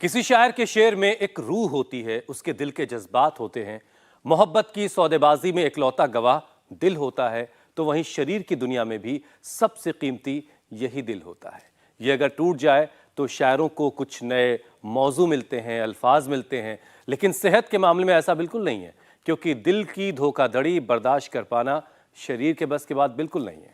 किसी शायर के शेर में एक रूह होती है, उसके दिल के जज्बात होते हैं। मोहब्बत की सौदेबाजी में इकलौता गवाह दिल होता है, तो वहीं शरीर की दुनिया में भी सबसे कीमती यही दिल होता है। ये अगर टूट जाए तो शायरों को कुछ नए मौजू मिलते हैं, अल्फाज मिलते हैं, लेकिन सेहत के मामले में ऐसा बिल्कुल नहीं है, क्योंकि दिल की धोखाधड़ी बर्दाश्त कर पाना शरीर के बस की बात बिल्कुल नहीं है।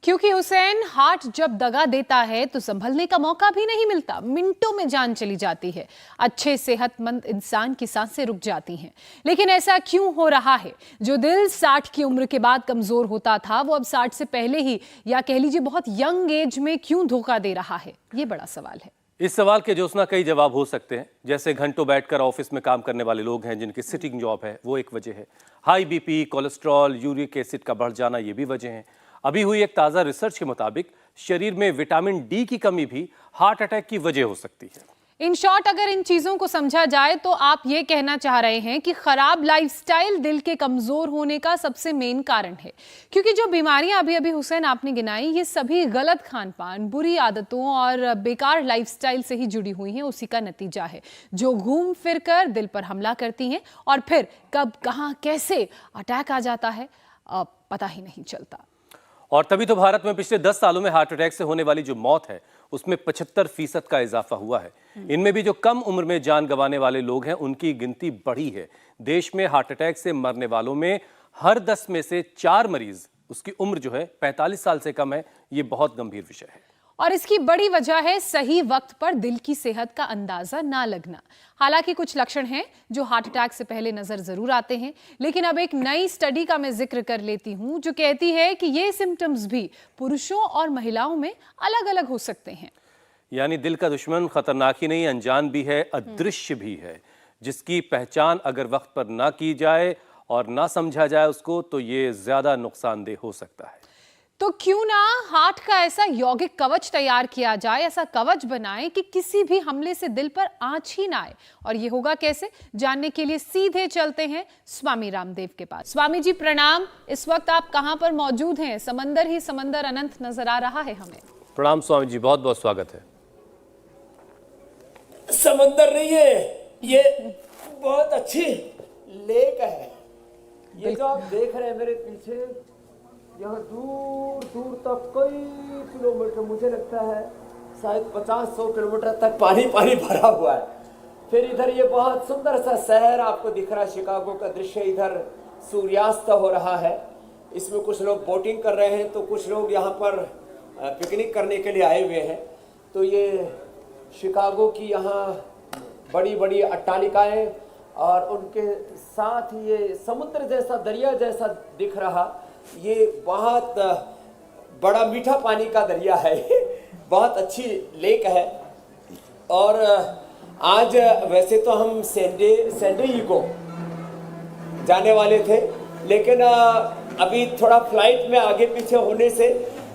क्योंकि हुसैन, हार्ट जब दगा देता है तो संभलने का मौका भी नहीं मिलता, मिनटों में जान चली जाती है। अच्छे सेहतमंद इंसान की सांसें रुक जाती हैं। लेकिन ऐसा क्यों हो रहा है? जो दिल 60 की उम्र के बाद कमजोर होता था, वो अब 60 से पहले ही, या कह लीजिए बहुत यंग एज में, क्यों धोखा दे रहा है? ये बड़ा सवाल है। इस सवाल के जोसना कई जवाब हो सकते हैं। जैसे घंटों बैठकर ऑफिस में काम करने वाले लोग हैं जिनकी सिटिंग जॉब है, वो एक वजह है। High BP, cholesterol, uric acid का बढ़ जाना, ये भी वजह है। अभी हुई एक ताज़ा रिसर्च के मुताबिक शरीर में विटामिन डी की कमी भी हार्ट अटैक की वजह हो सकती है। इन शॉर्ट, अगर इन चीजों को समझा जाए तो आप ये कहना चाह रहे हैं कि खराब लाइफस्टाइल दिल के कमजोर होने का सबसे मेन कारण है। क्योंकि जो बीमारियां अभी अभी हुसैन आपने गिनाई, ये सभी गलत खान पान, बुरी आदतों और बेकार लाइफस्टाइल से ही जुड़ी हुई हैं। उसी का नतीजा है जो घूम फिर कर दिल पर हमला करती हैं, और फिर कब, कहां, कैसे अटैक आ जाता है पता ही नहीं चलता। और तभी तो भारत में पिछले 10 सालों में हार्ट अटैक से होने वाली जो मौत है, उसमें 75% का इजाफा हुआ है। इनमें भी जो कम उम्र में जान गंवाने वाले लोग हैं, उनकी गिनती बढ़ी है। देश में हार्ट अटैक से मरने वालों में हर 10 में से 4 मरीज, उसकी उम्र जो है 45 साल से कम है। ये बहुत गंभीर विषय है। और इसकी बड़ी वजह है सही वक्त पर दिल की सेहत का अंदाजा ना लगना। हालांकि कुछ लक्षण हैं जो हार्ट अटैक से पहले नजर जरूर आते हैं, लेकिन अब एक नई स्टडी का मैं जिक्र कर लेती हूं जो कहती है कि ये सिम्टम्स भी पुरुषों और महिलाओं में अलग अलग हो सकते हैं। यानी दिल का दुश्मन खतरनाक ही नहीं, अनजान भी है, अदृश्य भी है, जिसकी पहचान अगर वक्त पर ना की जाए और ना समझा जाए उसको, तो ये ज्यादा नुकसानदेह हो सकता है। तो क्यों ना हार्ट का ऐसा यौगिक कवच तैयार किया जाए, ऐसा कवच बनाए कि किसी भी हमले से दिल पर आंच ही ना आए। और ये होगा कैसे, जानने के लिए सीधे चलते हैं स्वामी रामदेव के पास। स्वामी जी प्रणाम। इस वक्त आप कहां पर मौजूद हैं? समंदर ही समंदर अनंत नजर आ रहा है हमें। प्रणाम स्वामी जी, बहुत बहुत स्वागत है। समंदर नहीं है, ये बहुत अच्छी लेक है। ये जो आप देख रहे हैं मेरे पीछे, यहाँ दूर दूर तक कई किलोमीटर, मुझे लगता है शायद 50-100 किलोमीटर तक पानी पानी भरा हुआ है। फिर इधर ये बहुत सुंदर सा शहर आपको दिख रहा है, शिकागो का दृश्य। इधर सूर्यास्त हो रहा है। इसमें कुछ लोग बोटिंग कर रहे हैं, तो कुछ लोग यहाँ पर पिकनिक करने के लिए आए हुए हैं। तो ये शिकागो की यहाँ बड़ी बड़ी अट्टालिकाएं, और उनके साथ ये समुद्र जैसा, दरिया जैसा दिख रहा, ये बहुत बड़ा मीठा पानी का दरिया है। बहुत अच्छी लेक है। और आज वैसे तो हम सैंडी को जाने वाले थे, लेकिन अभी थोड़ा फ्लाइट में आगे पीछे होने से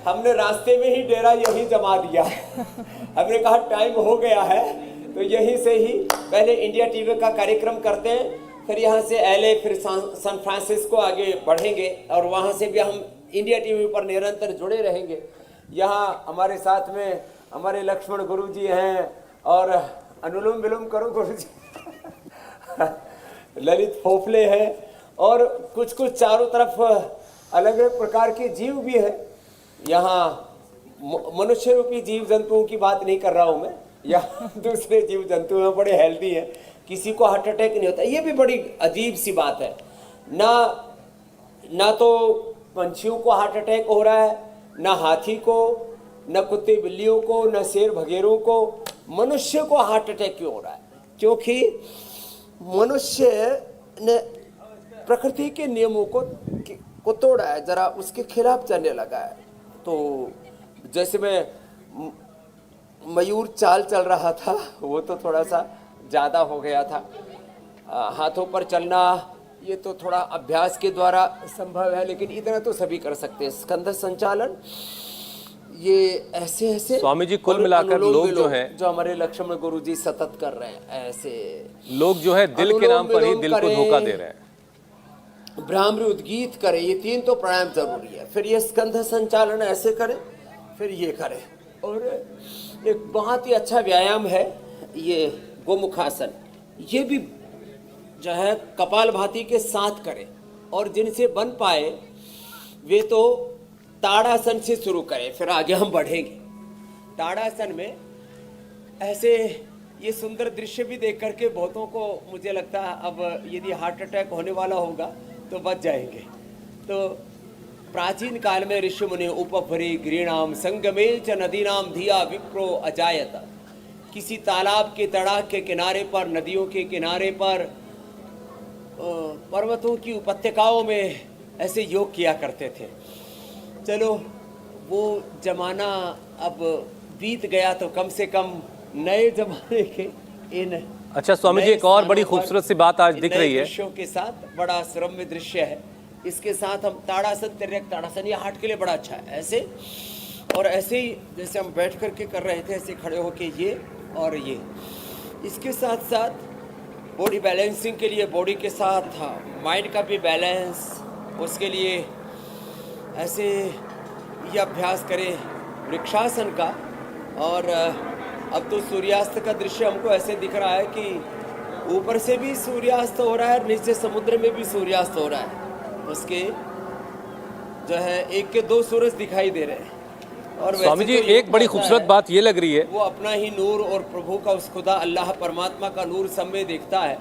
हमने रास्ते में ही डेरा यही जमा दिया। हमने कहा टाइम हो गया है, तो यहीं से ही पहले इंडिया टीवी का कार्यक्रम करते हैं, फिर यहाँ से LA, फिर सैन फ्रांसिस्को आगे बढ़ेंगे, और वहाँ से भी हम इंडिया टीवी पर निरंतर जुड़े रहेंगे। यहाँ हमारे साथ में हमारे लक्ष्मण गुरु जी हैं, और अनुलोम विलोम करो गुरु जी। ललित फोफले हैं, और कुछ कुछ चारों तरफ अलग अलग प्रकार के जीव भी हैं। यहाँ मनुष्य रूपी जीव जंतुओं की बात नहीं कर रहा हूँ मैं, यहाँ दूसरे जीव जंतु हैं, बड़े हेल्दी हैं, किसी को हार्ट अटैक नहीं होता। ये भी बड़ी अजीब सी बात है। ना तो पंछियों को हार्ट अटैक हो रहा है, ना हाथी को, ना कुत्ते बिल्लियों को, ना शेर भगेरों को। मनुष्य को हार्ट अटैक क्यों हो रहा है? क्योंकि मनुष्य ने प्रकृति के नियमों को तोड़ा है, जरा उसके खिलाफ चलने लगा है। तो जैसे मैं मयूर चाल चल रहा था, वो तो थोड़ा सा ज़्यादा हो गया था। हाथों पर चलना, ये तो थोड़ा अभ्यास के द्वारा संभव है, लेकिन इतना तो सभी कर सकते हैं। स्कंध संचालन, ये ऐसे ऐसे स्वामी जी, कुल मिलाकर लोग जो हैं, जो हमारे लक्ष्मण गुरु जी सतत कर रहे हैं, ऐसे लोग जो है दिल के नाम पर ही दिल को धोखा दे रहे हैं। भ्रामरी उद्गीत करें, ये 3 तो प्राणायाम जरूरी है। फिर ये स्कंध संचालन ऐसे करें, फिर ये करें। और एक बहुत ही अच्छा व्यायाम है ये गोमुखासन, ये भी जो है कपालभाति के साथ करें, और जिनसे बन पाए वे तो ताड़ासन से शुरू करें, फिर आगे हम बढ़ेंगे। ताड़ासन में ऐसे ये सुंदर दृश्य भी देख करके बहुतों को मुझे लगता है अब यदि हार्ट अटैक होने वाला होगा तो बच जाएंगे। तो प्राचीन काल में ऋषि मुनि उपभरी गृणाम संगमे च नदीनाम धिया विप्रो अजायत, किसी तालाब के तड़ाक के किनारे पर, नदियों के किनारे पर, पर्वतों की उपत्यकाओं में ऐसे योग किया करते थे। चलो वो जमाना अब बीत गया, तो कम से कम नए जमाने के इन अच्छा स्वामी जी, एक और बड़ी खूबसूरत सी बात आज दिख रही है दृश्यों के साथ, बड़ा श्रम्य दृश्य है। इसके साथ हम ताड़ासन, तिर्यक ताड़ासन, ये हार्ट के लिए बड़ा अच्छा है। ऐसे और ऐसे ही जैसे हम बैठ करके कर रहे थे, ऐसे खड़े होके ये और ये। इसके साथ साथ बॉडी बैलेंसिंग के लिए, बॉडी के साथ माइंड का भी बैलेंस, उसके लिए ऐसे ये अभ्यास करें वृक्षासन का। और अब तो सूर्यास्त का दृश्य हमको ऐसे दिख रहा है कि ऊपर से भी सूर्यास्त हो रहा है, नीचे समुद्र में भी सूर्यास्त हो रहा है। उसके जो है एक के दो सूरज दिखाई दे रहे हैं। और स्वामी जी, तो एक बड़ी खूबसूरत बात ये लग रही है, वो अपना ही नूर और प्रभु का, उस खुदा अल्लाह परमात्मा का नूर सब में देखता है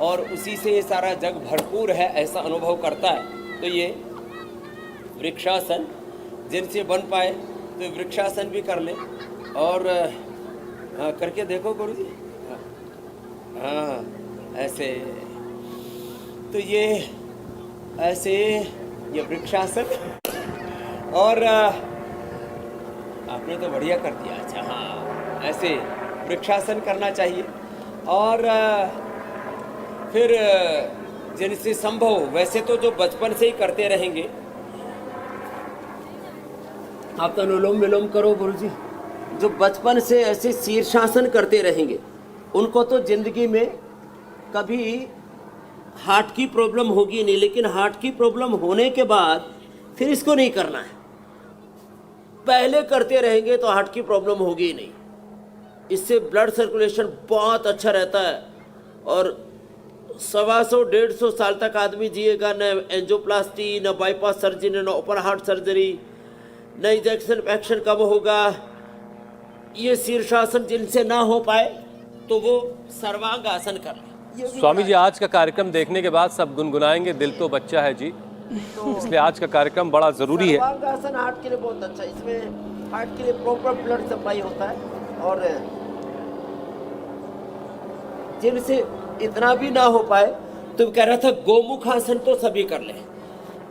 और उसी से ये सारा जग भरपूर है, ऐसा अनुभव करता है। तो ये वृक्षासन जिनसे बन पाए तो वृक्षासन भी कर लें, और करके देखो गुरुजी। हाँ ऐसे, तो ये ऐसे ये वृक्षासन, और आपने तो बढ़िया कर दिया। अच्छा हाँ, ऐसे वृक्षासन करना चाहिए। और फिर जिनसे संभव, वैसे तो जो बचपन से ही करते रहेंगे, आप तो अनुलोम विलोम करो गुरुजी। जो बचपन से ऐसे शीर्षासन करते रहेंगे उनको तो जिंदगी में कभी हार्ट की प्रॉब्लम होगी नहीं, लेकिन हार्ट की प्रॉब्लम होने के बाद फिर इसको नहीं करना है। पहले करते रहेंगे तो हार्ट की प्रॉब्लम होगी ही नहीं। इससे ब्लड सर्कुलेशन बहुत अच्छा रहता है, और 125-150 साल तक आदमी जिएगा। न एंजियोप्लास्टी, न बाईपास सर्जरी, न ओपन हार्ट सर्जरी, न इंजेक्शन कम होगा। ये शीर्षासन जिनसे ना हो पाए तो वो सर्वांग आसन कर ले। स्वामी जी, आज का कार्यक्रम देखने के बाद सब गुनगुनाएंगे, दिल तो बच्चा है जी, इसलिए आज का कार्यक्रम बड़ा जरूरी है। सर्वांग आसन हार्ट के लिए बहुत अच्छा है। इसमें हार्ट के लिए प्रॉपर ब्लड सप्लाई होता है। और जिनसे इतना भी ना हो पाए तो कह रहा था गोमुख आसन तो सभी कर ले।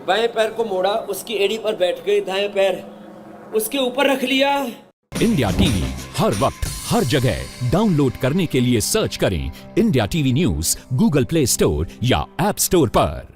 बाएं पैर को मोड़ा, उसकी एड़ी पर बैठ गए, दाएं पैर उसके ऊपर रख लिया। इंडिया टीवी हर वक्त हर जगह डाउनलोड करने के लिए सर्च करें India TV news Google play store या ऐप स्टोर पर।